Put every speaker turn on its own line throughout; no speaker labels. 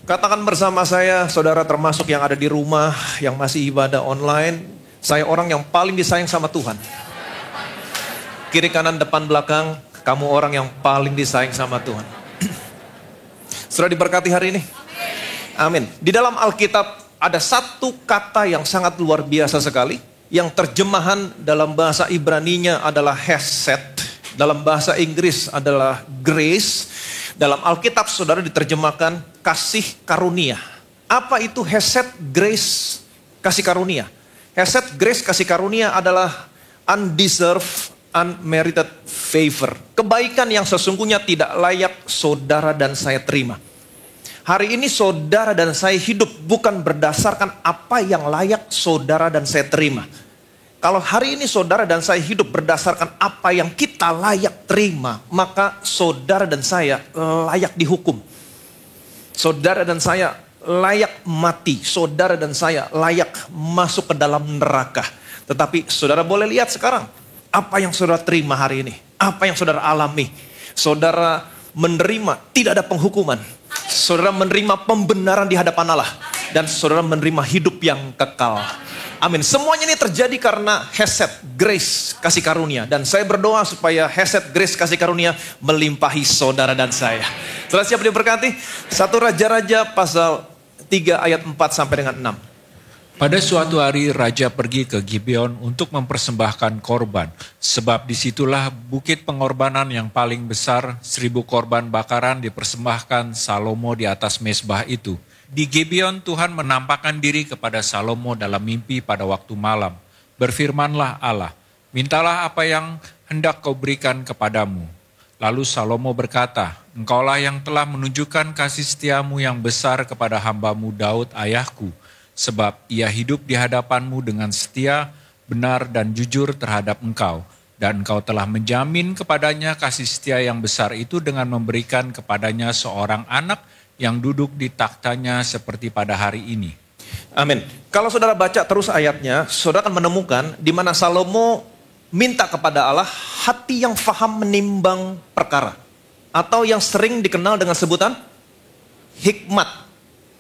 Katakan bersama saya, saudara termasuk yang ada di rumah, yang masih ibadah online. Saya orang yang paling disayang sama Tuhan. Kiri, kanan, depan, belakang, kamu orang yang paling disayang sama Tuhan. Sudah diberkati hari ini? Amin. Di dalam Alkitab ada satu kata yang sangat luar biasa sekali. Yang terjemahan dalam bahasa Ibraninya adalah hesed. Dalam bahasa Inggris adalah grace. Dalam Alkitab saudara diterjemahkan kasih karunia. Apa itu hesed, grace, kasih karunia? Hesed, grace, kasih karunia adalah undeserved, unmerited favor. Kebaikan yang sesungguhnya tidak layak saudara dan saya terima. Hari ini saudara dan saya hidup bukan berdasarkan apa yang layak saudara dan saya terima. Kalau hari ini saudara dan saya hidup berdasarkan apa yang kita layak terima, maka saudara dan saya layak dihukum. Saudara dan saya layak mati. Saudara dan saya layak masuk ke dalam neraka. Tetapi saudara boleh lihat sekarang, apa yang saudara terima hari ini, apa yang saudara alami. Saudara menerima tidak ada penghukuman. Saudara menerima pembenaran di hadapan Allah. Dan saudara menerima hidup yang kekal. Amin. Semuanya ini terjadi karena hesed, grace, kasih karunia. Dan saya berdoa supaya hesed, grace, kasih karunia melimpahi saudara dan saya. Saudara siap diberkati? 1 Raja-Raja pasal 3 ayat 4 sampai dengan 6.
Pada suatu hari raja pergi ke Gibeon untuk mempersembahkan korban. Sebab disitulah bukit pengorbanan yang paling besar, 1000 korban bakaran dipersembahkan Salomo di atas mezbah itu. Di Gibeon Tuhan menampakkan diri kepada Salomo dalam mimpi pada waktu malam. Berfirmanlah Allah, mintalah apa yang hendak kau berikan kepadamu. Lalu Salomo berkata, engkaulah yang telah menunjukkan kasih setiamu yang besar kepada hambamu Daud ayahku. Sebab ia hidup di hadapanmu dengan setia, benar dan jujur terhadap engkau. Dan engkau telah menjamin kepadanya kasih setia yang besar itu dengan memberikan kepadanya seorang anak yang duduk di taktanya seperti pada hari ini.
Amin. Kalau saudara baca terus ayatnya, saudara akan menemukan di mana Salomo minta kepada Allah hati yang faham menimbang perkara. Atau yang sering dikenal dengan sebutan hikmat.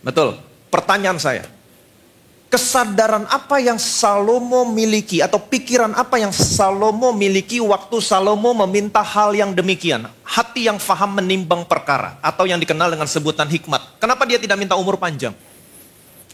Betul. Pertanyaan saya, kesadaran apa yang Salomo miliki atau pikiran apa yang Salomo miliki waktu Salomo meminta hal yang demikian? Hati yang faham menimbang perkara atau yang dikenal dengan sebutan hikmat. Kenapa dia tidak minta umur panjang?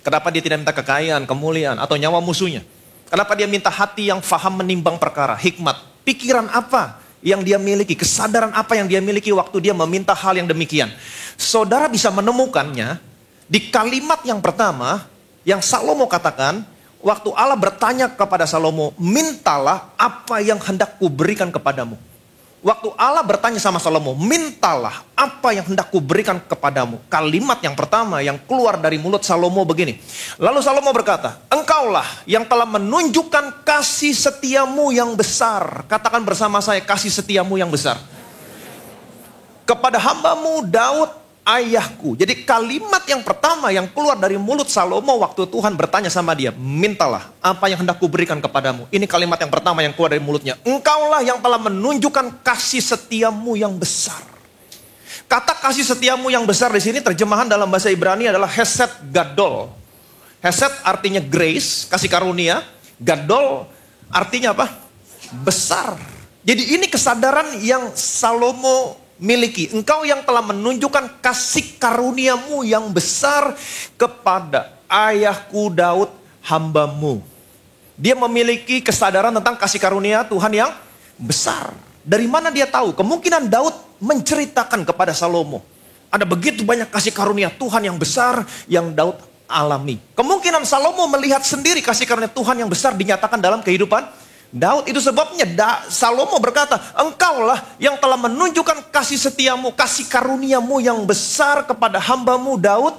Kenapa dia tidak minta kekayaan, kemuliaan atau nyawa musuhnya? Kenapa dia minta hati yang faham menimbang perkara, hikmat? Pikiran apa yang dia miliki? Kesadaran apa yang dia miliki waktu dia meminta hal yang demikian? Saudara bisa menemukannya di kalimat yang pertama yang Salomo katakan, waktu Allah bertanya kepada Salomo, mintalah apa yang hendak kuberikan kepadamu. Waktu Allah bertanya sama Salomo, mintalah apa yang hendak kuberikan kepadamu. Kalimat yang pertama yang keluar dari mulut Salomo begini. Lalu Salomo berkata, engkaulah yang telah menunjukkan kasih setiamu yang besar. Katakan bersama saya, kasih setiamu yang besar. Kepada hambamu Daud ayahku. Jadi kalimat yang pertama yang keluar dari mulut Salomo waktu Tuhan bertanya sama dia, mintalah apa yang hendak kuberikan kepadamu. Ini kalimat yang pertama yang keluar dari mulutnya. Engkaulah yang telah menunjukkan kasih setiamu yang besar. Kata kasih setiamu yang besar di sini terjemahan dalam bahasa Ibrani adalah hesed gadol. Hesed artinya grace, kasih karunia. Gadol artinya apa? Besar. Jadi ini kesadaran yang Salomo miliki. Engkau yang telah menunjukkan kasih karuniamu yang besar kepada ayahku Daud hambamu. Dia memiliki kesadaran tentang kasih karunia Tuhan yang besar. Dari mana dia tahu? Kemungkinan Daud menceritakan kepada Salomo. Ada begitu banyak kasih karunia Tuhan yang besar yang Daud alami. Kemungkinan Salomo melihat sendiri kasih karunia Tuhan yang besar dinyatakan dalam kehidupan Daud. Itu sebabnya Salomo berkata, engkaulah yang telah menunjukkan kasih setiamu, kasih karuniamu yang besar kepada hambamu Daud,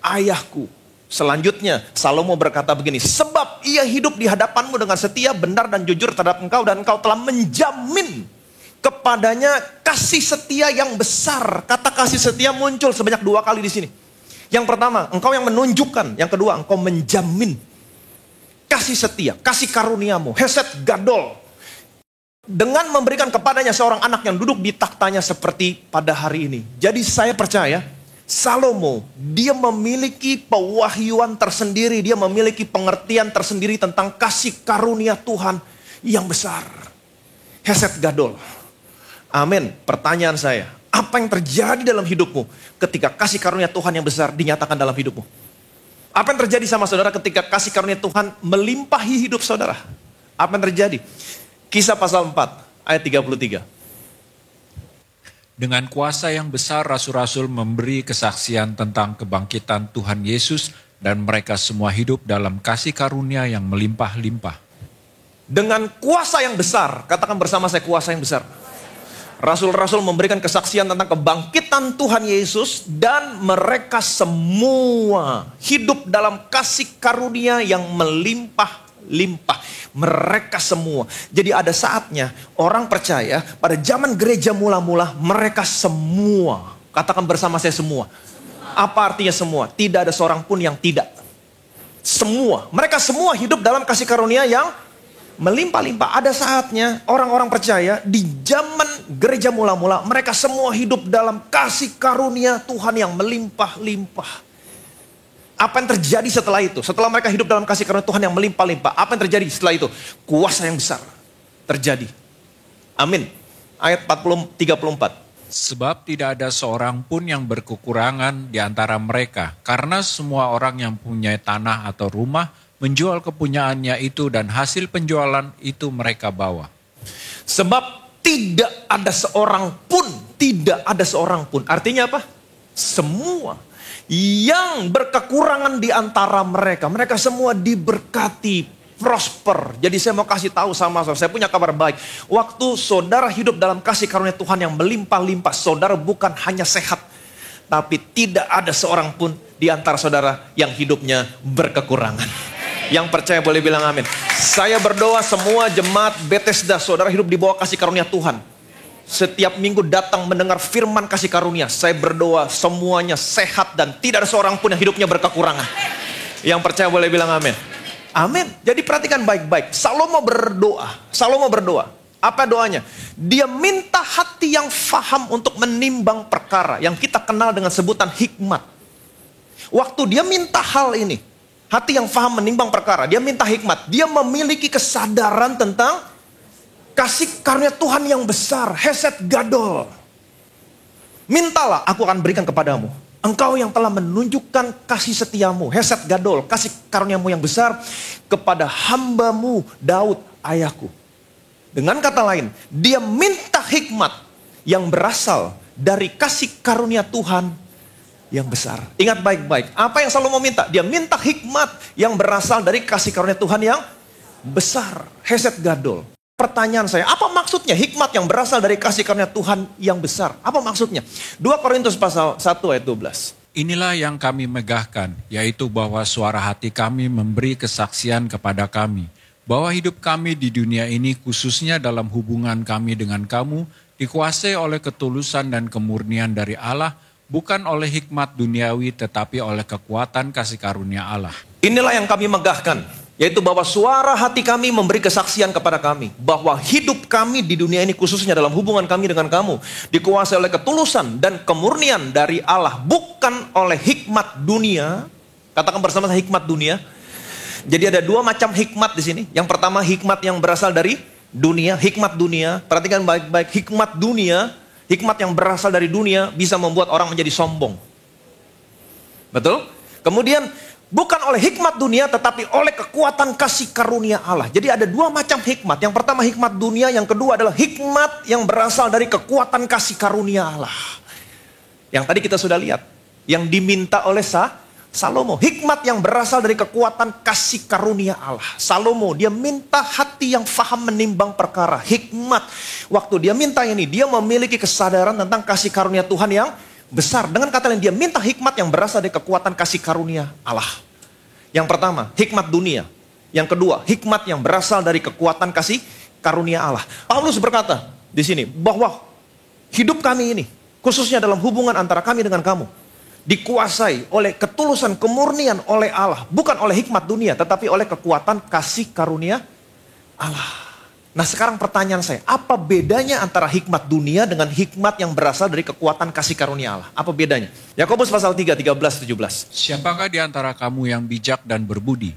ayahku. Selanjutnya Salomo berkata begini, sebab ia hidup di hadapanmu dengan setia, benar dan jujur terhadap engkau, dan engkau telah menjamin kepadanya kasih setia yang besar. Kata kasih setia muncul sebanyak 2 kali di sini. Yang pertama, engkau yang menunjukkan. Yang kedua, engkau menjamin kasih setia, kasih karuniamu, hesed gadol. Dengan memberikan kepadanya seorang anak yang duduk di taktanya seperti pada hari ini. Jadi saya percaya, Salomo, dia memiliki pewahyuan tersendiri, dia memiliki pengertian tersendiri tentang kasih karunia Tuhan yang besar. Hesed gadol. Amin. Pertanyaan saya, apa yang terjadi dalam hidupmu ketika kasih karunia Tuhan yang besar dinyatakan dalam hidupmu? Apa yang terjadi sama saudara ketika kasih karunia Tuhan melimpahi hidup saudara? Apa yang terjadi? Kisah pasal 4 ayat 33.
Dengan kuasa yang besar rasul-rasul memberi kesaksian tentang kebangkitan Tuhan Yesus dan mereka semua hidup dalam kasih karunia yang melimpah-limpah.
Dengan kuasa yang besar, katakan bersama saya kuasa yang besar. Rasul-rasul memberikan kesaksian tentang kebangkitan Tuhan Yesus dan mereka semua hidup dalam kasih karunia yang melimpah-limpah. Mereka semua. Jadi ada saatnya orang percaya pada zaman gereja mula-mula mereka semua. Katakan bersama saya semua. Apa artinya semua? Tidak ada seorang pun yang tidak. Semua. Mereka semua hidup dalam kasih karunia yang melimpah-limpah. Ada saatnya orang-orang percaya di zaman gereja mula-mula mereka semua hidup dalam kasih karunia Tuhan yang melimpah-limpah. Apa yang terjadi setelah itu? Setelah mereka hidup dalam kasih karunia Tuhan yang melimpah-limpah. Apa yang terjadi setelah itu? Kuasa yang besar terjadi. Amin. Ayat 34.
Sebab tidak ada seorang pun yang berkekurangan di antara mereka. Karena semua orang yang punya tanah atau rumah menjual kepunyaannya itu dan hasil penjualan itu mereka bawa.
Sebab tidak ada seorang pun. Tidak ada seorang pun. Artinya apa? Semua yang berkekurangan di antara mereka. Mereka semua diberkati, prosper. Jadi saya mau kasih tahu sama saudara, saya punya kabar baik. Waktu saudara hidup dalam kasih karunia Tuhan yang melimpah-limpah, saudara bukan hanya sehat, tapi tidak ada seorang pun di antara saudara yang hidupnya berkekurangan. Yang percaya boleh bilang amin. Saya berdoa semua jemaat Bethesda, saudara hidup di bawah kasih karunia Tuhan. Setiap minggu datang mendengar firman kasih karunia. Saya berdoa semuanya sehat dan tidak ada seorang pun yang hidupnya berkekurangan. Yang percaya boleh bilang amin. Amin. Jadi perhatikan baik-baik. Salomo berdoa. Apa doanya? Dia minta hati yang faham untuk menimbang perkara. Yang kita kenal dengan sebutan hikmat. Waktu dia minta hal ini, hati yang faham menimbang perkara, dia minta hikmat. Dia memiliki kesadaran tentang kasih karunia Tuhan yang besar, hesed gadol. Mintalah, aku akan berikan kepadamu. Engkau yang telah menunjukkan kasih setiamu, hesed gadol, kasih karuniamu yang besar kepada hambamu Daud ayahku. Dengan kata lain, dia minta hikmat yang berasal dari kasih karunia Tuhan yang besar. Ingat baik-baik, apa yang Salomo minta? Dia minta hikmat yang berasal dari kasih karunia Tuhan yang besar, hesed gadol. Pertanyaan saya, apa maksudnya hikmat yang berasal dari kasih karunia Tuhan yang besar? Apa maksudnya? 2 Korintus pasal 1 ayat 12.
Inilah yang kami megahkan, yaitu bahwa suara hati kami memberi kesaksian kepada kami, bahwa hidup kami di dunia ini khususnya dalam hubungan kami dengan kamu, dikuasai oleh ketulusan dan kemurnian dari Allah, bukan oleh hikmat duniawi tetapi oleh kekuatan kasih karunia Allah.
Inilah yang kami megahkan. Yaitu bahwa suara hati kami memberi kesaksian kepada kami. Bahwa hidup kami di dunia ini khususnya dalam hubungan kami dengan kamu. Dikuasai oleh ketulusan dan kemurnian dari Allah. Bukan oleh hikmat dunia. Katakan bersama saya hikmat dunia. Jadi ada dua macam hikmat di sini. Yang pertama hikmat yang berasal dari dunia. Hikmat dunia. Perhatikan baik-baik. Hikmat dunia. Hikmat yang berasal dari dunia bisa membuat orang menjadi sombong. Betul? Kemudian bukan oleh hikmat dunia tetapi oleh kekuatan kasih karunia Allah. Jadi ada dua macam hikmat. Yang pertama hikmat dunia, yang kedua adalah hikmat yang berasal dari kekuatan kasih karunia Allah. Yang tadi kita sudah lihat. Yang diminta oleh Salomo. Hikmat yang berasal dari kekuatan kasih karunia Allah. Salomo dia minta hati yang faham menimbang perkara. Hikmat. Waktu dia minta ini, dia memiliki kesadaran tentang kasih karunia Tuhan yang besar. Dengan kata lain dia minta hikmat yang berasal dari kekuatan kasih karunia Allah. Yang pertama hikmat dunia. Yang kedua hikmat yang berasal dari kekuatan kasih karunia Allah. Paulus berkata di sini bahwa hidup kami ini khususnya dalam hubungan antara kami dengan kamu dikuasai oleh ketulusan kemurnian oleh Allah. Bukan oleh hikmat dunia tetapi oleh kekuatan kasih karunia Allah. Nah sekarang pertanyaan saya, apa bedanya antara hikmat dunia dengan hikmat yang berasal dari kekuatan kasih karunia Allah? Apa bedanya? Yakobus pasal 3, 13, 17.
Siapakah di antara kamu yang bijak dan berbudi?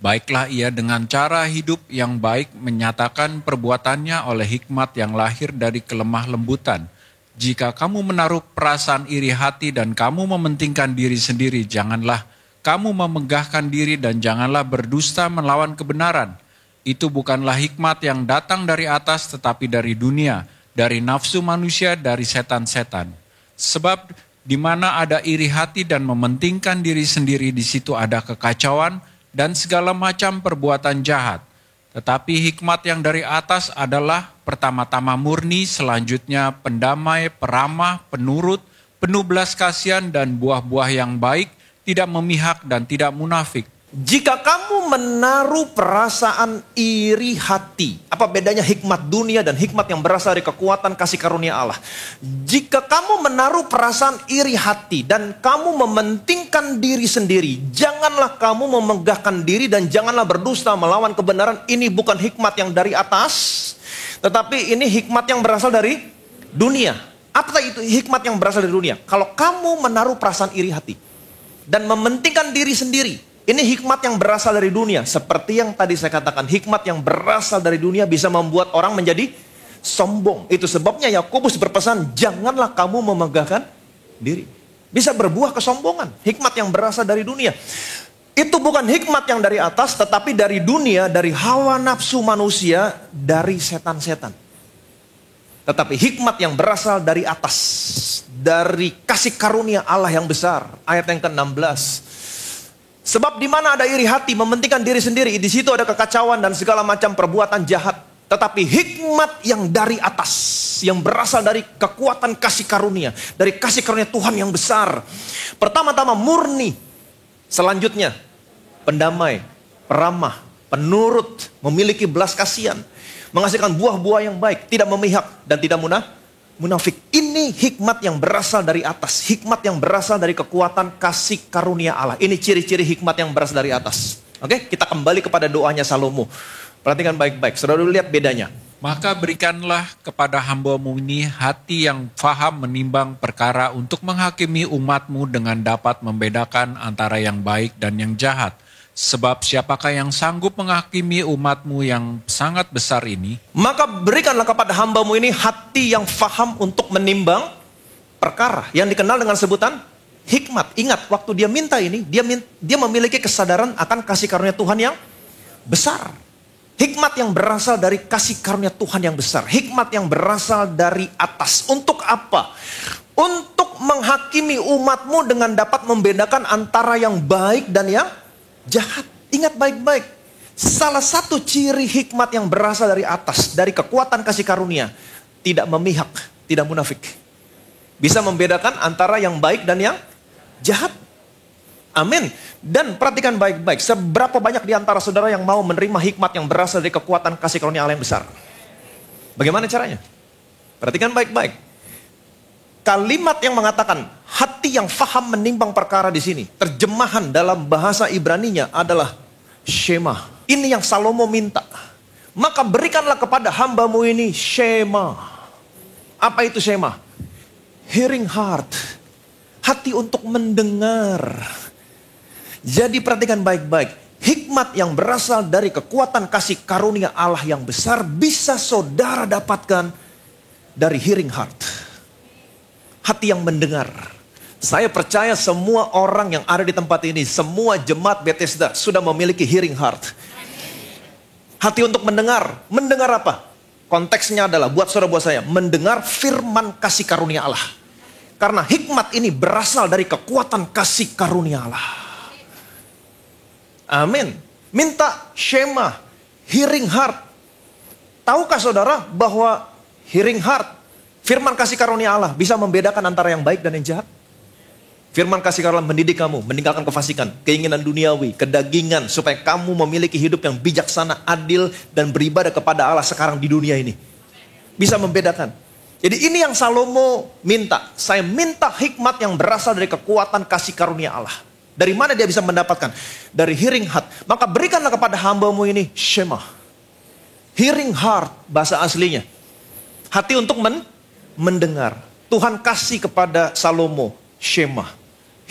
Baiklah ia dengan cara hidup yang baik menyatakan perbuatannya oleh hikmat yang lahir dari kelemah lembutan. Jika kamu menaruh perasaan iri hati dan kamu mementingkan diri sendiri, janganlah kamu memegahkan diri dan janganlah berdusta melawan kebenaran. Itu bukanlah hikmat yang datang dari atas tetapi dari dunia, dari nafsu manusia, dari setan-setan. Sebab di mana ada iri hati dan mementingkan diri sendiri, di situ ada kekacauan dan segala macam perbuatan jahat. Tetapi hikmat yang dari atas adalah pertama-tama murni, selanjutnya pendamai, peramah, penurut, penuh belas kasihan dan buah-buah yang baik, tidak memihak dan tidak munafik.
Jika kamu menaruh perasaan iri hati, apa bedanya hikmat dunia dan hikmat yang berasal dari kekuatan kasih karunia Allah? Jika kamu menaruh perasaan iri hati dan kamu mementingkan diri sendiri, janganlah kamu memegahkan diri dan janganlah berdusta melawan kebenaran. Ini bukan hikmat yang dari atas, tetapi ini hikmat yang berasal dari dunia. Apa itu hikmat yang berasal dari dunia? Kalau kamu menaruh perasaan iri hati dan mementingkan diri sendiri, ini hikmat yang berasal dari dunia. Seperti yang tadi saya katakan, hikmat yang berasal dari dunia bisa membuat orang menjadi sombong. Itu sebabnya Yakobus berpesan, janganlah kamu memegahkan diri. Bisa berbuah kesombongan. Hikmat yang berasal dari dunia. Itu bukan hikmat yang dari atas, tetapi dari dunia, dari hawa nafsu manusia, dari setan-setan. Tetapi hikmat yang berasal dari atas, dari kasih karunia Allah yang besar. Ayat yang ke-16. Sebab di mana ada iri hati, mementingkan diri sendiri, di situ ada kekacauan dan segala macam perbuatan jahat. Tetapi hikmat yang dari atas, yang berasal dari kekuatan kasih karunia, dari kasih karunia Tuhan yang besar. Pertama-tama murni, selanjutnya pendamai, peramah, penurut, memiliki belas kasihan, menghasilkan buah-buah yang baik, tidak memihak dan tidak munafik. Ini hikmat yang berasal dari atas. Hikmat yang berasal dari kekuatan kasih karunia Allah. Ini ciri-ciri hikmat yang berasal dari atas. Oke, kita kembali kepada doanya Salomo. Perhatikan baik-baik. Saudara lihat bedanya.
Maka berikanlah kepada hamba-Mu ini hati yang faham menimbang perkara untuk menghakimi umat-Mu dengan dapat membedakan antara yang baik dan yang jahat. Sebab siapakah yang sanggup menghakimi umat-Mu yang sangat besar ini? Maka
berikanlah kepada hamba-Mu ini hati yang faham untuk menimbang perkara. Yang dikenal dengan sebutan hikmat. Ingat, waktu dia minta ini, dia memiliki kesadaran akan kasih karunia Tuhan yang besar. Hikmat yang berasal dari kasih karunia Tuhan yang besar. Hikmat yang berasal dari atas. Untuk apa? Untuk menghakimi umat-Mu dengan dapat membedakan antara yang baik dan yang jahat. Ingat baik-baik. Salah satu ciri hikmat yang berasal dari atas, dari kekuatan kasih karunia, tidak memihak, tidak munafik. Bisa membedakan antara yang baik dan yang jahat. Amin. Dan perhatikan baik-baik, seberapa banyak di antara saudara yang mau menerima hikmat yang berasal dari kekuatan kasih karunia Allah yang besar? Bagaimana caranya? Perhatikan baik-baik. Kalimat yang mengatakan hati yang faham menimbang perkara di sini, terjemahan dalam bahasa Ibraninya adalah Shema. Ini yang Salomo minta. Maka berikanlah kepada hamba-Mu ini Shema. Apa itu Shema? Hearing heart. Hati untuk mendengar. Jadi perhatikan baik-baik. Hikmat yang berasal dari kekuatan kasih karunia Allah yang besar bisa saudara dapatkan dari hearing heart. Hati yang mendengar. Saya percaya semua orang yang ada di tempat ini, semua jemaat Bethesda sudah memiliki hearing heart. Hati untuk mendengar. Mendengar apa? Konteksnya adalah buat saudara-buat saya, mendengar firman kasih karunia Allah. Karena hikmat ini berasal dari kekuatan kasih karunia Allah. Amin. Minta Shema, hearing heart. Tahukah saudara bahwa hearing heart, firman kasih karunia Allah bisa membedakan antara yang baik dan yang jahat? Firman kasih karunia Allah mendidik kamu, meninggalkan kefasikan, keinginan duniawi, kedagingan, supaya kamu memiliki hidup yang bijaksana, adil, dan beribadah kepada Allah sekarang di dunia ini. Bisa membedakan. Jadi ini yang Salomo minta. Saya minta hikmat yang berasal dari kekuatan kasih karunia Allah. Dari mana dia bisa mendapatkan? Dari hearing heart. Maka berikanlah kepada hamba-Mu ini Shema. Hearing heart bahasa aslinya. Hati untuk mendengar. Tuhan kasih kepada Salomo Shema.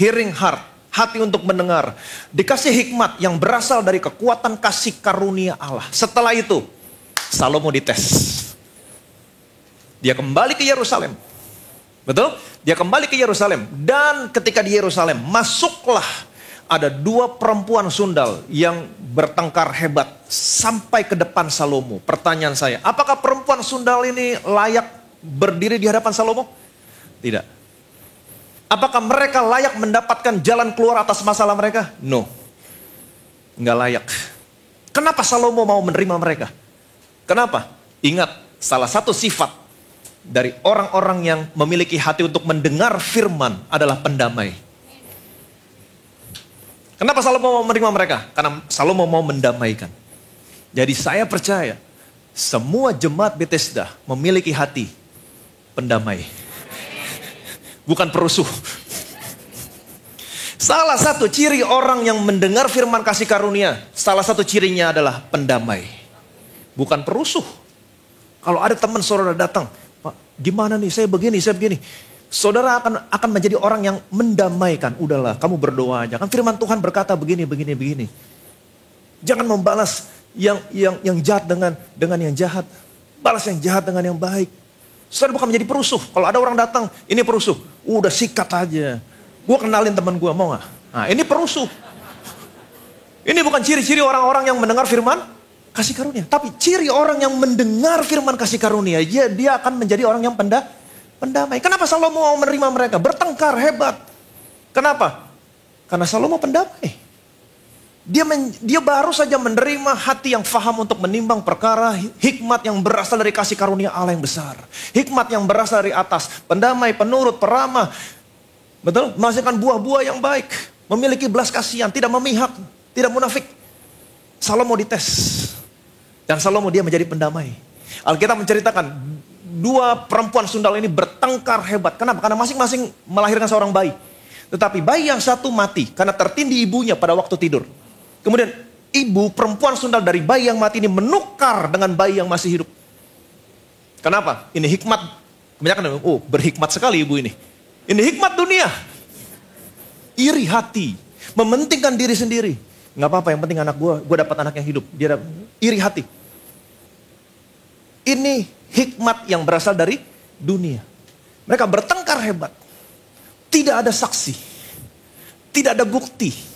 Hearing heart, hati untuk mendengar. Dikasih hikmat yang berasal dari kekuatan kasih karunia Allah. Setelah itu, Salomo dites. Dia kembali ke Yerusalem. Betul? Dia kembali ke Yerusalem. Dan ketika di Yerusalem, masuklah ada 2 perempuan sundal yang bertengkar hebat sampai ke depan Salomo. Pertanyaan saya, apakah perempuan sundal ini layak berdiri di hadapan Salomo? Tidak. Apakah mereka layak mendapatkan jalan keluar atas masalah mereka? No. Nggak layak. Kenapa Salomo mau menerima mereka? Kenapa? Ingat, salah satu sifat dari orang-orang yang memiliki hati untuk mendengar firman adalah pendamai. Kenapa Salomo mau menerima mereka? Karena Salomo mau mendamaikan. Jadi saya percaya semua jemaat Bethesda memiliki hati pendamai. Bukan perusuh. Salah satu ciri orang yang mendengar firman kasih karunia, salah satu cirinya adalah pendamai. Bukan perusuh. Kalau ada teman saudara datang, Pak, gimana nih, saya begini. Saudara akan menjadi orang yang mendamaikan. Udahlah, kamu berdoa aja. Kan firman Tuhan berkata begini. Jangan membalas yang jahat dengan yang jahat. Balas yang jahat dengan yang baik. Saudara bukan menjadi perusuh. Kalau ada orang datang, ini perusuh. Udah sikat aja. Gue kenalin teman gue, mau gak? Nah, ini perusuh. Ini bukan ciri-ciri orang-orang yang mendengar firman kasih karunia. Tapi ciri orang yang mendengar firman kasih karunia, dia akan menjadi orang yang pendamai. Kenapa Salomo mau menerima mereka? Bertengkar hebat. Kenapa? Karena Salomo pendamai. Dia baru saja menerima hati yang faham untuk menimbang perkara, hikmat yang berasal dari kasih karunia Allah yang besar. Hikmat yang berasal dari atas, pendamai, penurut, peramah. Betul? Menghasilkan buah-buah yang baik. Memiliki belas kasihan, tidak memihak, tidak munafik. Salomo dites. Dan Salomo dia menjadi pendamai. Alkitab menceritakan 2 perempuan sundal ini bertengkar hebat. Kenapa? Karena masing-masing melahirkan seorang bayi. Tetapi bayi yang satu mati karena tertindih ibunya pada waktu tidur. Kemudian ibu perempuan sundal dari bayi yang mati ini menukar dengan bayi yang masih hidup. Kenapa? Ini hikmat. Kebanyakan, berhikmat sekali ibu ini. Ini hikmat dunia. Iri hati. Mementingkan diri sendiri. Gak apa-apa, yang penting anak gue dapat anak yang hidup. Dia iri hati. Ini hikmat yang berasal dari dunia. Mereka bertengkar hebat. Tidak ada saksi. Tidak ada bukti.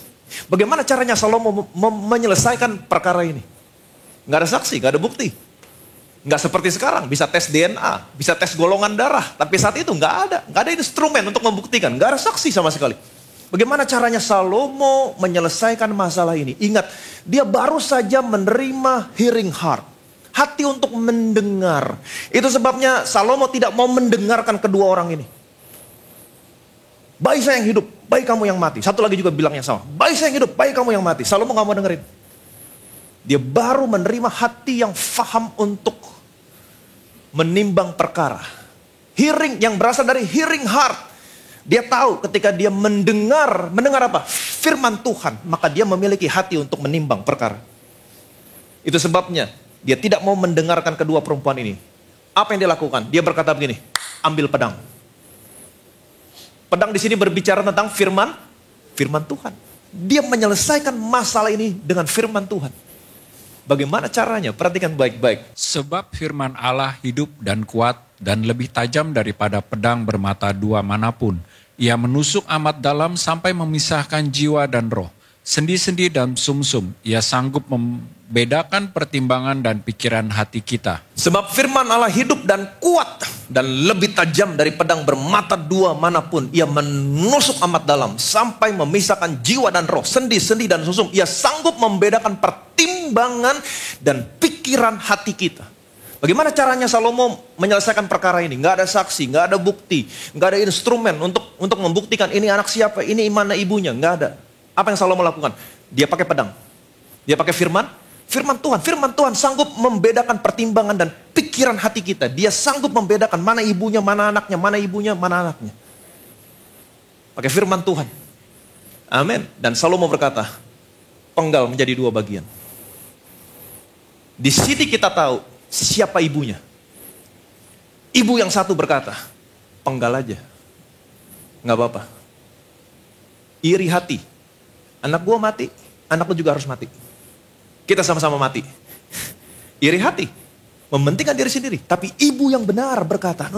Bagaimana caranya Salomo menyelesaikan perkara ini? Gak ada saksi, gak ada bukti. Gak seperti sekarang, bisa tes DNA, bisa tes golongan darah. Tapi saat itu gak ada instrumen untuk membuktikan. Gak ada saksi sama sekali. Bagaimana caranya Salomo menyelesaikan masalah ini? Ingat, dia baru saja menerima hearing heart. Hati untuk mendengar. Itu sebabnya Salomo tidak mau mendengarkan kedua orang ini. Bayi saya yang hidup, bayi kamu yang mati. Satu lagi juga bilang yang sama. Bayi saya yang hidup, bayi kamu yang mati. Salomo gak mau dengerin. Dia baru menerima hati yang faham untuk menimbang perkara. Hearing yang berasal dari hearing heart. Dia tahu ketika dia mendengar apa? Firman Tuhan. Maka dia memiliki hati untuk menimbang perkara. Itu sebabnya dia tidak mau mendengarkan kedua perempuan ini. Apa yang dia lakukan? Dia berkata begini, ambil pedang. Pedang di sini berbicara tentang firman Tuhan. Dia menyelesaikan masalah ini dengan firman Tuhan. Bagaimana caranya? Perhatikan baik-baik.
Sebab firman Allah hidup dan kuat dan lebih tajam daripada pedang bermata 2 manapun. Ia menusuk amat dalam sampai memisahkan jiwa dan roh, sendi-sendi dan sumsum. Ia sanggup membedakan pertimbangan dan pikiran hati kita.
Sebab firman Allah hidup dan kuat dan lebih tajam dari pedang bermata 2 manapun. Ia menusuk amat dalam sampai memisahkan jiwa dan roh, sendi-sendi dan sumsum. Ia sanggup membedakan pertimbangan dan pikiran hati kita. Bagaimana caranya Salomo menyelesaikan perkara ini? Gak ada saksi, gak ada bukti, gak ada instrumen untuk membuktikan ini anak siapa, ini mana ibunya. Gak ada. Apa yang Salomo lakukan? Dia pakai pedang. Dia pakai firman Tuhan. Firman Tuhan sanggup membedakan pertimbangan dan pikiran hati kita. Dia sanggup membedakan mana ibunya, mana anaknya, mana ibunya, mana anaknya. Pakai firman Tuhan. Amin. Dan Salomo berkata, penggal menjadi 2 bagian. Di sini kita tahu siapa ibunya. Ibu yang satu berkata, penggal aja. Nggak apa-apa. Iri hati. Anak gua mati, anak lu juga harus mati. Kita sama-sama mati. Iri hati. Mementingkan diri sendiri. Tapi ibu yang benar berkata,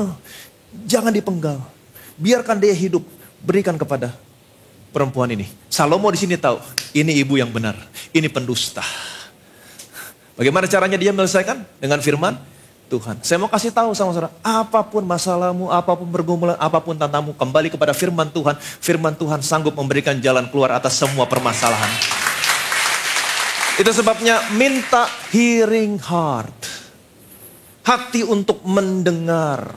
jangan dipenggal. Biarkan dia hidup. Berikan kepada perempuan ini. Salomo di sini tahu, ini ibu yang benar. Ini pendusta. Bagaimana caranya dia menyelesaikan? Dengan firman Tuhan. Saya mau kasih tahu sama saudara, apapun masalahmu, apapun pergumulan, apapun tantanganmu, kembali kepada firman Tuhan. Firman Tuhan sanggup memberikan jalan keluar atas semua permasalahan. Itu sebabnya minta hearing heart. Hati untuk mendengar.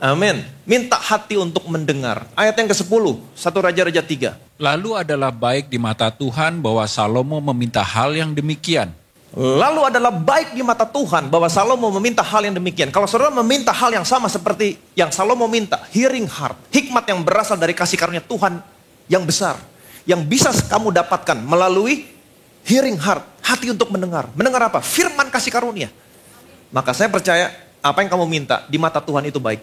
Amin. Minta hati untuk mendengar. Ayat yang ke-10, 1 Raja-Raja 3.
Lalu adalah baik di mata Tuhan bahwa Salomo meminta hal yang demikian.
Lalu adalah baik di mata Tuhan bahwa Salomo meminta hal yang demikian. Kalau saudara meminta hal yang sama seperti yang Salomo minta, hearing heart, hikmat yang berasal dari kasih karunia Tuhan yang besar, yang bisa kamu dapatkan melalui hearing heart, hati untuk mendengar. Mendengar apa? Firman kasih karunia. Maka saya percaya apa yang kamu minta di mata Tuhan itu baik.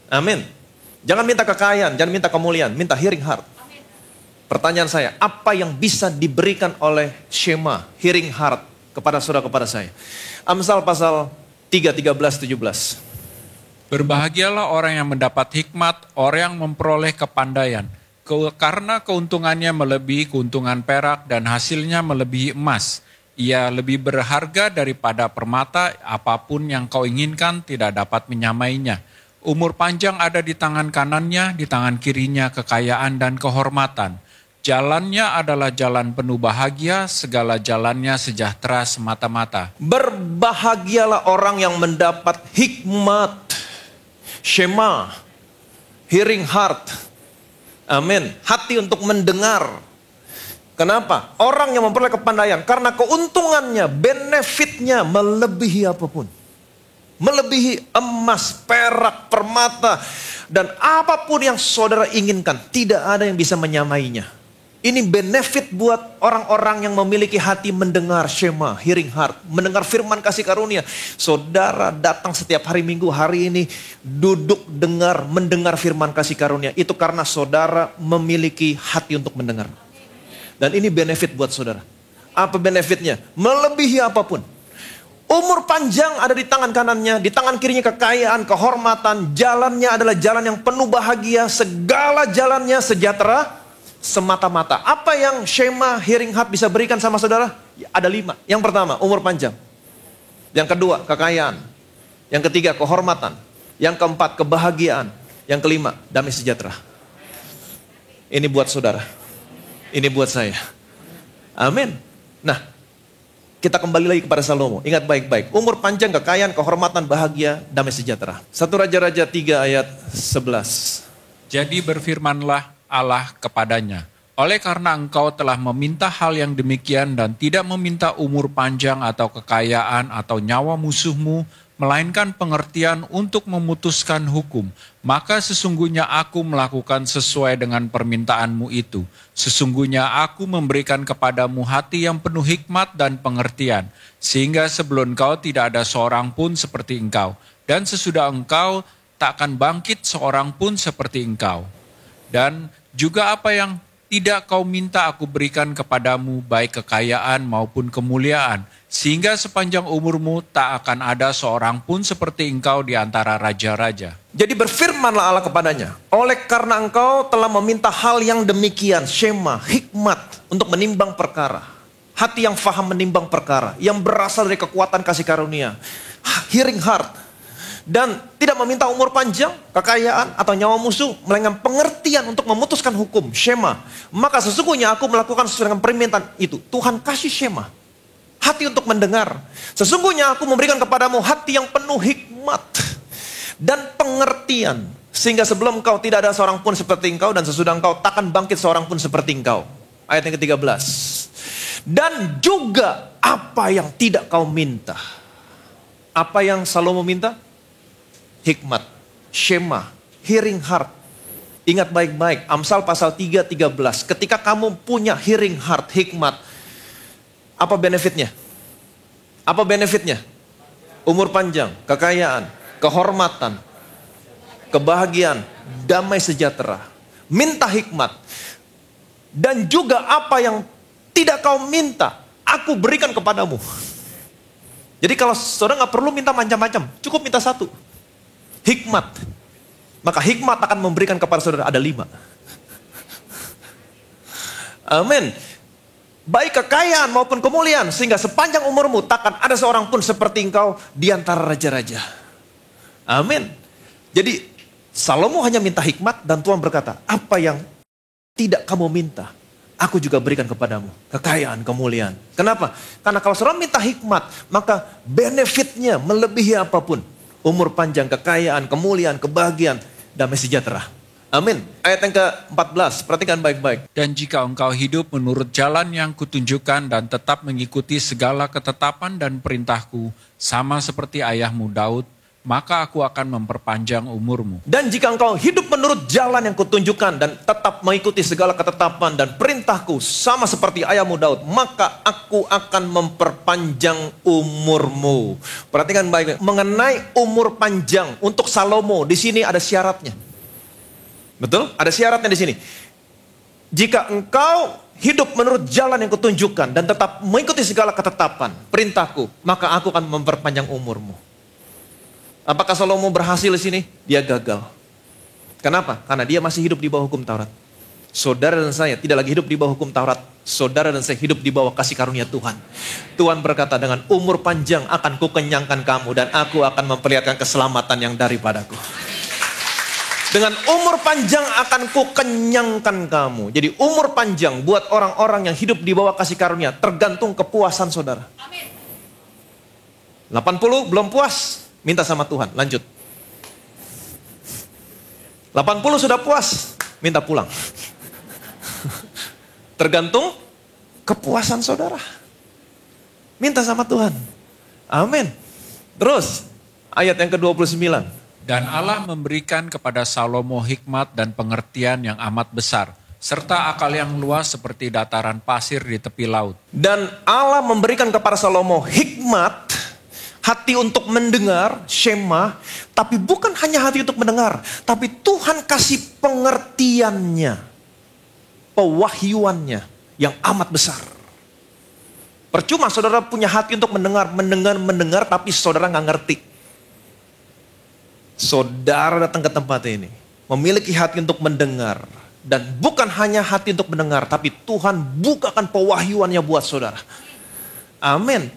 Amin. Jangan minta kekayaan, jangan minta kemuliaan, minta hearing heart. Pertanyaan saya, apa yang bisa diberikan oleh Shema, hearing heart kepada saudara, kepada saya? Amsal pasal 3, 13, 17.
Berbahagialah orang yang mendapat hikmat, orang yang memperoleh kepandaian. Karena keuntungannya melebihi keuntungan perak dan hasilnya melebihi emas. Ia lebih berharga daripada permata, apapun yang kau inginkan tidak dapat menyamainya. Umur panjang ada di tangan kanannya, di tangan kirinya kekayaan dan kehormatan. Jalannya adalah jalan penuh bahagia, segala jalannya sejahtera semata-mata.
Berbahagialah orang yang mendapat hikmat, Shema, hearing heart. Amin. Hati untuk mendengar. Kenapa? Orang yang memperoleh kepandaian, karena keuntungannya, benefitnya melebihi apapun. Melebihi emas, perak, permata, dan apapun yang saudara inginkan. Tidak ada yang bisa menyamainya. Ini benefit buat orang-orang yang memiliki hati mendengar Shema, hearing heart. Mendengar firman kasih karunia. Saudara datang setiap hari Minggu, hari ini duduk dengar, mendengar firman kasih karunia. Itu karena saudara memiliki hati untuk mendengar. Dan ini benefit buat saudara. Apa benefitnya? Melebihi apapun. Umur panjang ada di tangan kanannya, di tangan kirinya kekayaan, kehormatan. Jalannya adalah jalan yang penuh bahagia, segala jalannya sejahtera semata-mata. Apa yang Shema, hearing heart bisa berikan sama saudara? Ada 5. Yang pertama, umur panjang. Yang kedua, kekayaan. Yang ketiga, kehormatan. Yang keempat, kebahagiaan. Yang kelima, damai sejahtera. Ini buat saudara. Ini buat saya. Amin. Nah, kita kembali lagi kepada Salomo. Ingat baik-baik. Umur panjang, kekayaan, kehormatan, bahagia, damai sejahtera. 1 Raja-Raja 3 ayat 11.
Jadi berfirmanlah Allah kepadanya, oleh karena engkau telah meminta hal yang demikian dan tidak meminta umur panjang atau kekayaan atau nyawa musuhmu, melainkan pengertian untuk memutuskan hukum, maka sesungguhnya aku melakukan sesuai dengan permintaanmu itu. Sesungguhnya aku memberikan kepadamu hati yang penuh hikmat dan pengertian, sehingga sebelum engkau tidak ada seorang pun seperti engkau, dan sesudah engkau tak akan bangkit seorang pun seperti engkau. Dan juga apa yang tidak kau minta aku berikan kepadamu, baik kekayaan maupun kemuliaan, sehingga sepanjang umurmu tak akan ada seorang pun seperti engkau di antara raja-raja.
Jadi berfirmanlah Allah kepadanya, oleh karena engkau telah meminta hal yang demikian, Shema, hikmat untuk menimbang perkara. Hati yang faham menimbang perkara, yang berasal dari kekuatan kasih karunia. Hearing heart. Dan tidak meminta umur panjang, kekayaan, atau nyawa musuh, melainkan pengertian untuk memutuskan hukum, Shema. Maka sesungguhnya aku melakukan sesuai dengan permintaan itu. Tuhan kasih Shema, hati untuk mendengar. Sesungguhnya aku memberikan kepadamu hati yang penuh hikmat dan pengertian. Sehingga sebelum engkau tidak ada seorang pun seperti engkau, dan sesudah engkau takkan bangkit seorang pun seperti engkau. Ayat yang ke-13. Dan juga apa yang tidak kau minta. Apa yang Salomo minta? Hikmat, Shema, hearing heart. Ingat baik-baik, Amsal pasal 3, 13. Ketika kamu punya hearing heart, hikmat, Apa benefitnya? Apa benefitnya? Umur panjang, kekayaan, kehormatan, kebahagiaan, damai sejahtera. Minta hikmat. Dan juga apa yang tidak kau minta, aku berikan kepadamu. Jadi kalau saudara nggak perlu minta macam-macam, cukup minta satu. Hikmat. Maka hikmat akan memberikan kepada saudara ada 5. Amin. Baik kekayaan maupun kemuliaan, sehingga sepanjang umurmu takkan ada seorang pun seperti engkau di antara raja-raja. Amin. Jadi Salomo hanya minta hikmat dan Tuhan berkata, apa yang tidak kamu minta, aku juga berikan kepadamu. Kekayaan, kemuliaan. Kenapa? Karena kalau saudara minta hikmat, maka benefitnya melebihi apapun. Umur panjang, kekayaan, kemuliaan, kebahagiaan, damai sejahtera. Amin. Ayat yang ke-14, perhatikan baik-baik.
Dan jika engkau hidup menurut jalan yang kutunjukkan dan tetap mengikuti segala ketetapan dan perintahku, sama seperti ayahmu Daud, maka aku akan memperpanjang umurmu.
Dan jika engkau hidup menurut jalan yang kutunjukkan dan tetap mengikuti segala ketetapan dan perintahku, sama seperti ayahmu Daud, maka aku akan memperpanjang umurmu. Perhatikan baik-baik. Mengenai umur panjang untuk Salomo, di sini ada syaratnya. Betul? Ada syaratnya di sini. Jika engkau hidup menurut jalan yang kutunjukkan dan tetap mengikuti segala ketetapan, perintahku, maka aku akan memperpanjang umurmu. Apakah Salomo berhasil di sini? Dia gagal. Kenapa? Karena dia masih hidup di bawah hukum Taurat. Saudara dan saya tidak lagi hidup di bawah hukum Taurat. Saudara dan saya hidup di bawah kasih karunia Tuhan. Tuhan berkata, dengan umur panjang akan kukenyangkan kamu dan aku akan memperlihatkan keselamatan yang daripadaku. Dengan umur panjang akan kukenyangkan kamu. Jadi umur panjang buat orang-orang yang hidup di bawah kasih karunia tergantung kepuasan saudara. Amin. 80 belum puas, minta sama Tuhan, lanjut. 80 sudah puas, minta pulang. Tergantung kepuasan saudara. Minta sama Tuhan. Amin. Terus ayat yang ke-29.
Dan Allah memberikan kepada Salomo hikmat dan pengertian yang amat besar, serta akal yang luas seperti dataran pasir di tepi laut.
Dan Allah memberikan kepada Salomo hikmat, hati untuk mendengar, shema, tapi bukan hanya hati untuk mendengar, tapi Tuhan kasih pengertiannya, pewahyuannya yang amat besar. Percuma saudara punya hati untuk mendengar, tapi saudara nggak ngerti. Saudara datang ke tempat ini, memiliki hati untuk mendengar. Dan bukan hanya hati untuk mendengar, tapi Tuhan bukakan pewahyuannya buat saudara. Amin.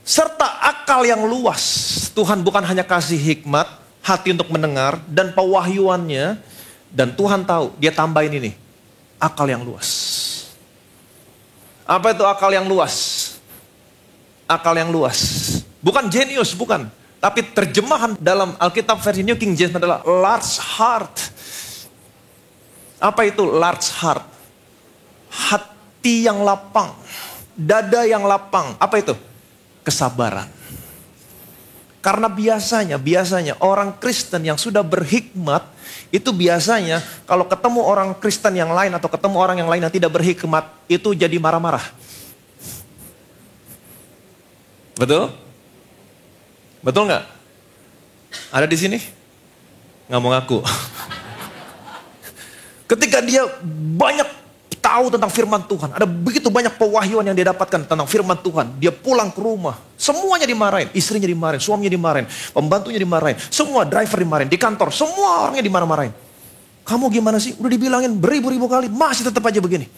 Serta akal yang luas. Tuhan bukan hanya kasih hikmat, hati untuk mendengar, dan pewahyuannya. Dan Tuhan tahu, dia tambahin ini. Akal yang luas. Apa itu akal yang luas? Akal yang luas. Bukan jenius, bukan. Tapi terjemahan dalam Alkitab versi New King James adalah large heart. Apa itu large heart? Hati yang lapang. Dada yang lapang. Apa itu? Kesabaran. Karena biasanya orang Kristen yang sudah berhikmat, itu biasanya kalau ketemu orang Kristen yang lain atau ketemu orang yang lain yang tidak berhikmat, itu jadi marah-marah. Betul? Betul nggak? Ada di sini? Nggak mau ngaku. Ketika dia banyak tahu tentang firman Tuhan, ada begitu banyak pewahyuan yang dia dapatkan tentang firman Tuhan. Dia pulang ke rumah, semuanya dimarahin. Istrinya dimarahin, suaminya dimarahin, pembantunya dimarahin, semua driver dimarahin, di kantor, semua orangnya dimarah-marahin. Kamu gimana sih? Udah dibilangin beribu-ribu kali, masih tetap aja begini.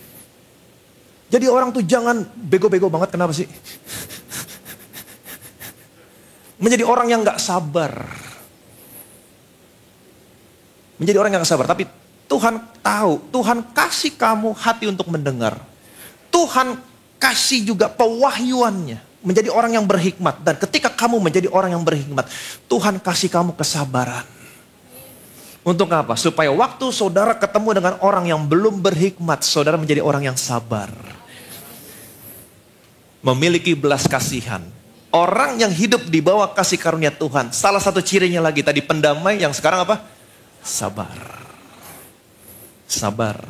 Jadi orang tuh jangan bego-bego banget, kenapa sih? Menjadi orang yang gak sabar. Menjadi orang yang gak sabar. Tapi Tuhan tahu, Tuhan kasih kamu hati untuk mendengar. Tuhan kasih juga pewahyuannya. Menjadi orang yang berhikmat. Dan ketika kamu menjadi orang yang berhikmat, Tuhan kasih kamu kesabaran. Untuk apa? Supaya waktu saudara ketemu dengan orang yang belum berhikmat, saudara menjadi orang yang sabar. Memiliki belas kasihan. Orang yang hidup di bawah kasih karunia Tuhan, salah satu cirinya lagi tadi pendamai, yang sekarang apa? Sabar. Sabar.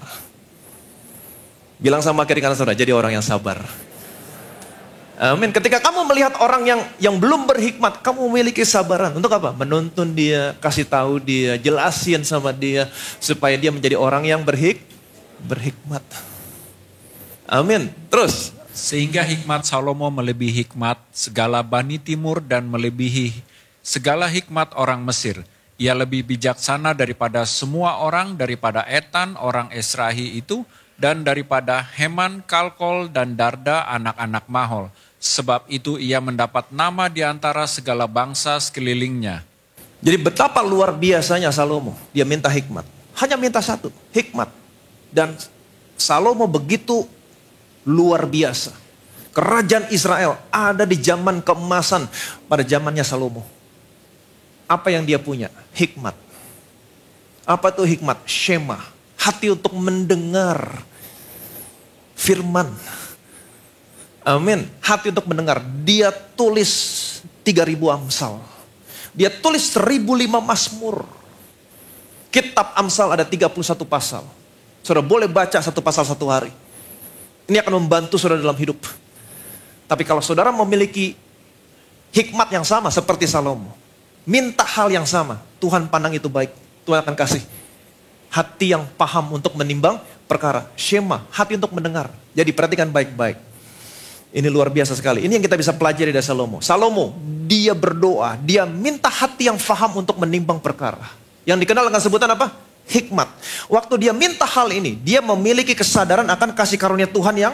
Bilang sama kiri kanan saudara, jadi orang yang sabar. Amin. Ketika kamu melihat orang yang belum berhikmat, kamu memiliki sabaran. Untuk apa? Menuntun dia, kasih tahu dia, jelasin sama dia supaya dia menjadi orang yang berhikmat. Amin. Terus,
Sehingga hikmat Salomo melebihi hikmat segala Bani Timur dan melebihi segala hikmat orang Mesir. Ia lebih bijaksana daripada semua orang, daripada Etan orang Esrahi itu, dan daripada Heman, Kalkol, dan Darda anak-anak Mahol. Sebab itu ia mendapat nama di antara segala bangsa sekelilingnya.
jadi betapa luar biasanya Salomo. Dia minta hikmat. Hanya minta satu, hikmat. Dan Salomo begitu luar biasa. Kerajaan Israel ada di zaman keemasan pada zamannya Salomo. Apa yang dia punya? Hikmat. Apa itu hikmat? Shema. Hati untuk mendengar firman. Amin. Hati untuk mendengar. Dia tulis 3.000 Amsal. Dia tulis 1.005 Mazmur. Kitab Amsal ada 31 pasal. Saudara boleh baca satu pasal satu hari. Ini akan membantu saudara dalam hidup. Tapi kalau saudara memiliki hikmat yang sama seperti Salomo, minta hal yang sama, Tuhan pandang itu baik. Tuhan akan kasih hati yang paham untuk menimbang perkara. Shema, hati untuk mendengar. Jadi perhatikan baik-baik. Ini luar biasa sekali. Ini yang kita bisa pelajari dari Salomo. Salomo, dia berdoa, dia minta hati yang paham untuk menimbang perkara. Yang dikenal dengan sebutan apa? Hikmat. Waktu dia minta hal ini, dia memiliki kesadaran akan kasih karunia Tuhan yang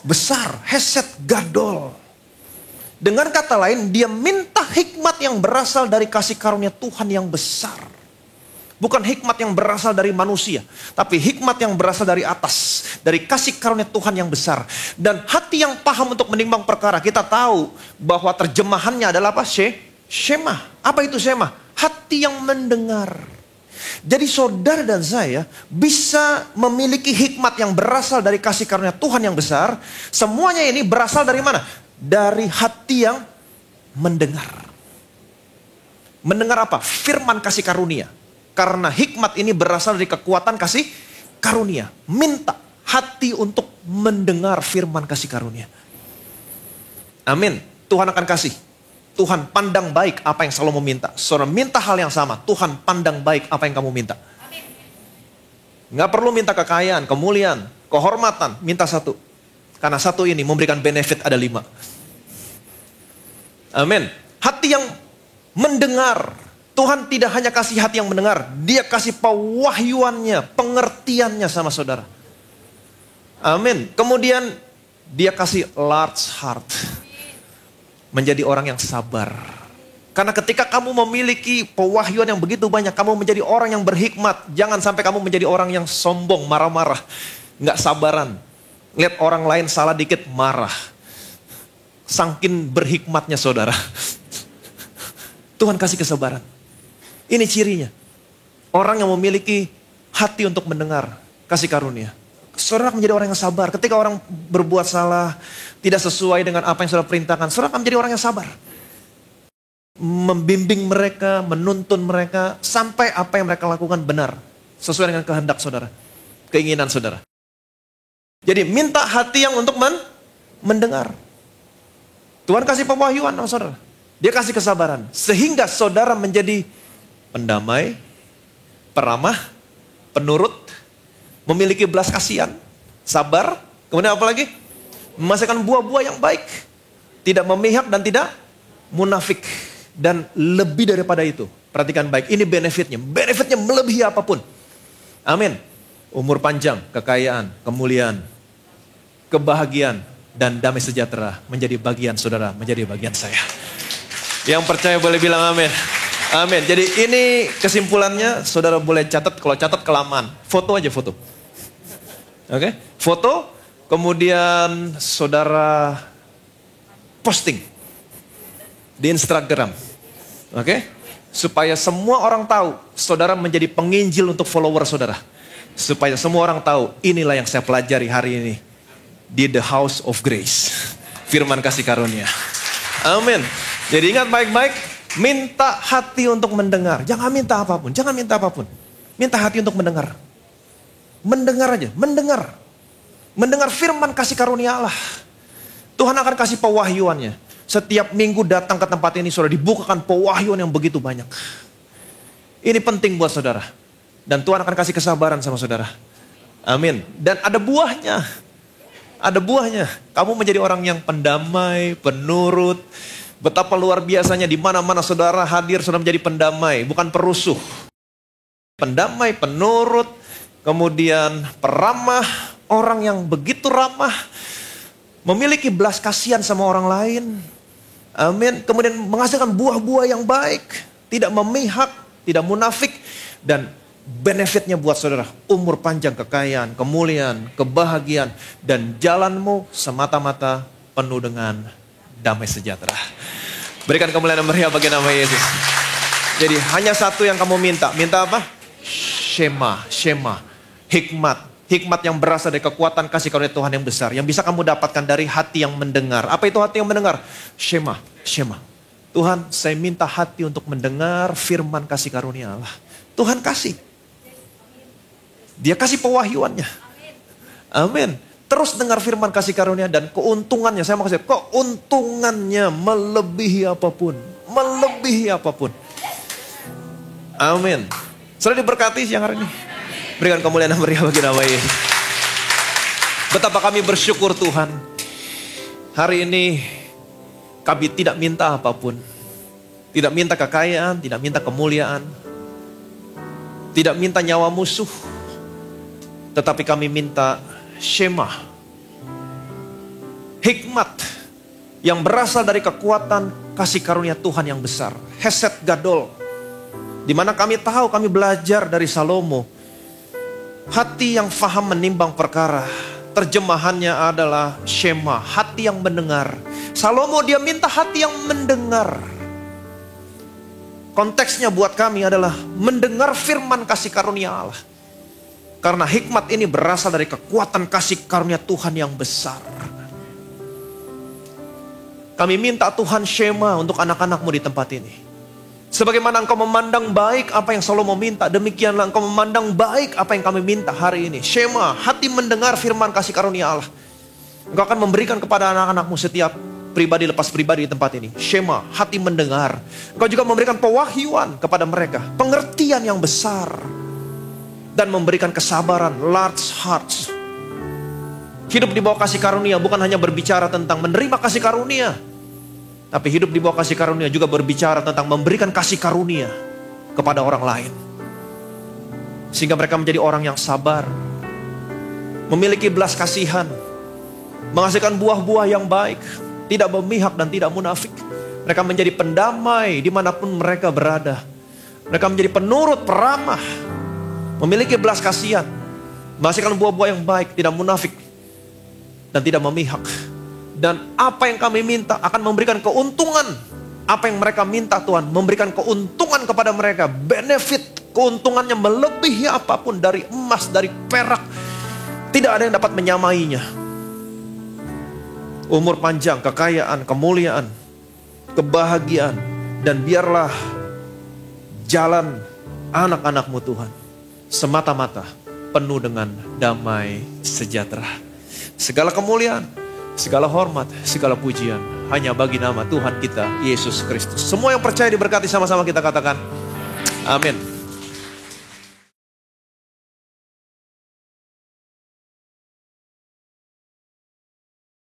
besar. Hesed gadol. Dengan kata lain, dia minta hikmat yang berasal dari kasih karunia Tuhan yang besar. Bukan hikmat yang berasal dari manusia, tapi hikmat yang berasal dari atas, dari kasih karunia Tuhan yang besar. Dan hati yang paham untuk menimbang perkara. Kita tahu bahwa terjemahannya adalah apa? Shema. Apa itu shema? Hati yang mendengar. Jadi saudara dan saya bisa memiliki hikmat yang berasal dari kasih karunia Tuhan yang besar. Semuanya ini berasal dari mana? Dari hati yang mendengar. Mendengar apa? Firman kasih karunia. Karena hikmat ini berasal dari kekuatan kasih karunia. Minta hati untuk mendengar firman kasih karunia. Amin. Tuhan akan kasih. Tuhan pandang baik apa yang Salomo minta. Saudara minta hal yang sama. Tuhan pandang baik apa yang kamu minta. Nggak perlu minta kekayaan, kemuliaan, kehormatan. Minta satu. Karena satu ini memberikan benefit ada 5. Amin. Hati yang mendengar. Tuhan tidak hanya kasih hati yang mendengar. Dia kasih pewahyuannya, pengertiannya sama saudara. Amin. Kemudian dia kasih large heart. Menjadi orang yang sabar. Karena ketika kamu memiliki pewahyuan yang begitu banyak, kamu menjadi orang yang berhikmat. Jangan sampai kamu menjadi orang yang sombong, marah-marah. Nggak sabaran. Lihat orang lain salah dikit, marah. Sangkin berhikmatnya saudara. Tuhan kasih kesabaran. Ini cirinya. Orang yang memiliki hati untuk mendengar kasih karunia. Saudara akan menjadi orang yang sabar. Ketika orang berbuat salah, tidak sesuai dengan apa yang saudara perintahkan, saudara akan menjadi orang yang sabar. Membimbing mereka, menuntun mereka, sampai apa yang mereka lakukan benar. Sesuai dengan kehendak saudara. Keinginan saudara. Jadi minta hati yang untuk mendengar. Tuhan kasih pewahyuan sama saudara. Dia kasih kesabaran. Sehingga saudara menjadi pendamai, peramah, penurut, memiliki belas kasihan, sabar, kemudian apa lagi? Menghasilkan buah-buah yang baik. Tidak memihak dan tidak munafik. Dan lebih daripada itu, perhatikan baik, ini benefitnya. Benefitnya melebihi apapun. Amin. Umur panjang, kekayaan, kemuliaan, kebahagiaan, dan damai sejahtera menjadi bagian saudara, menjadi bagian saya. Yang percaya boleh bilang amin. Amin. Jadi ini kesimpulannya, saudara boleh catat, kalau catat kelamaan. Foto aja, foto. Oke, foto, kemudian saudara posting di Instagram. Oke, supaya semua orang tahu, saudara menjadi penginjil untuk follower saudara. Supaya semua orang tahu, inilah yang saya pelajari hari ini. Di The House of Grace. Firman kasih karunia. Amin. Jadi ingat baik-baik. Minta hati untuk mendengar. Jangan minta apapun. Jangan minta apapun. Minta hati untuk mendengar. Mendengar aja. Mendengar. Mendengar firman kasih karunia Allah. Tuhan akan kasih pewahyuannya. Setiap minggu datang ke tempat ini, saudara, dibukakan pewahyuan yang begitu banyak. Ini penting buat saudara. Dan Tuhan akan kasih kesabaran sama saudara. Amin. Dan ada buahnya. Ada buahnya. Kamu menjadi orang yang pendamai, penurut. Betapa luar biasanya di mana-mana saudara hadir, saudara menjadi pendamai, bukan perusuh. Pendamai, penurut, kemudian peramah, orang yang begitu ramah, memiliki belas kasihan sama orang lain. Amin. Kemudian menghasilkan buah-buah yang baik, tidak memihak, tidak munafik, dan benefitnya buat saudara, umur panjang, kekayaan, kemuliaan, kebahagiaan, dan jalanmu semata-mata penuh dengan damai sejahtera. Berikan kemuliaan dan meriah bagi nama Yesus. Jadi hanya satu yang kamu minta. Minta apa? Shema, hikmat. Hikmat yang berasal dari kekuatan kasih karunia Tuhan yang besar. Yang bisa kamu dapatkan dari hati yang mendengar. Apa itu hati yang mendengar? Shema. Tuhan, saya minta hati untuk mendengar firman kasih karunia Allah. Tuhan kasih. Dia kasih pewahyuannya. Amin. Terus dengar firman kasih karunia dan keuntungannya. Saya mau kasih keuntungannya melebihi apapun. Melebihi apapun. Amin. Sudah diberkati siang hari ini. Berikan kemuliaan dan meriah bagi nama Yesus. Betapa kami bersyukur Tuhan. Hari ini kami tidak minta apapun. Tidak minta kekayaan, tidak minta kemuliaan. Tidak minta nyawa musuh. Tetapi kami minta Shema. Hikmat yang berasal dari kekuatan kasih karunia Tuhan yang besar. Hesed Gadol. Di mana kami tahu, kami belajar dari Salomo. Hati yang faham menimbang perkara. Terjemahannya adalah Shema, hati yang mendengar. Salomo dia minta hati yang mendengar. Konteksnya buat kami adalah mendengar firman kasih karunia Allah. Karena hikmat ini berasal dari kekuatan kasih karunia Tuhan yang besar. Kami minta Tuhan Shema untuk anak-anakmu di tempat ini. Sebagaimana engkau memandang baik apa yang Salomo minta, demikianlah engkau memandang baik apa yang kami minta hari ini. Shema, hati mendengar firman kasih karunia Allah. Engkau akan memberikan kepada anak-anakmu setiap pribadi lepas pribadi di tempat ini. Shema, hati mendengar. Engkau juga memberikan pewahyuan kepada mereka. Pengertian yang besar. Dan memberikan kesabaran, large hearts. Hidup di bawah kasih karunia bukan hanya berbicara tentang menerima kasih karunia. Tapi hidup di bawah kasih karunia juga berbicara tentang memberikan kasih karunia kepada orang lain. Sehingga mereka menjadi orang yang sabar. Memiliki belas kasihan. Menghasilkan buah-buah yang baik. Tidak memihak dan tidak munafik. Mereka menjadi pendamai dimanapun mereka berada. Mereka menjadi penurut, peramah. Memiliki belas kasihan. Menghasilkan buah-buah yang baik, tidak munafik. Dan tidak memihak. Dan apa yang kami minta akan memberikan keuntungan. Apa yang mereka minta Tuhan, memberikan keuntungan kepada mereka. Benefit, keuntungannya melebihi apapun dari emas, dari perak. Tidak ada yang dapat menyamainya. Umur panjang, kekayaan, kemuliaan, kebahagiaan. Dan biarlah jalan anak-anakmu Tuhan semata-mata penuh dengan damai sejahtera. Segala kemuliaan, segala hormat, segala pujian hanya bagi nama Tuhan kita Yesus Kristus. Semua yang percaya diberkati, sama-sama kita katakan amin.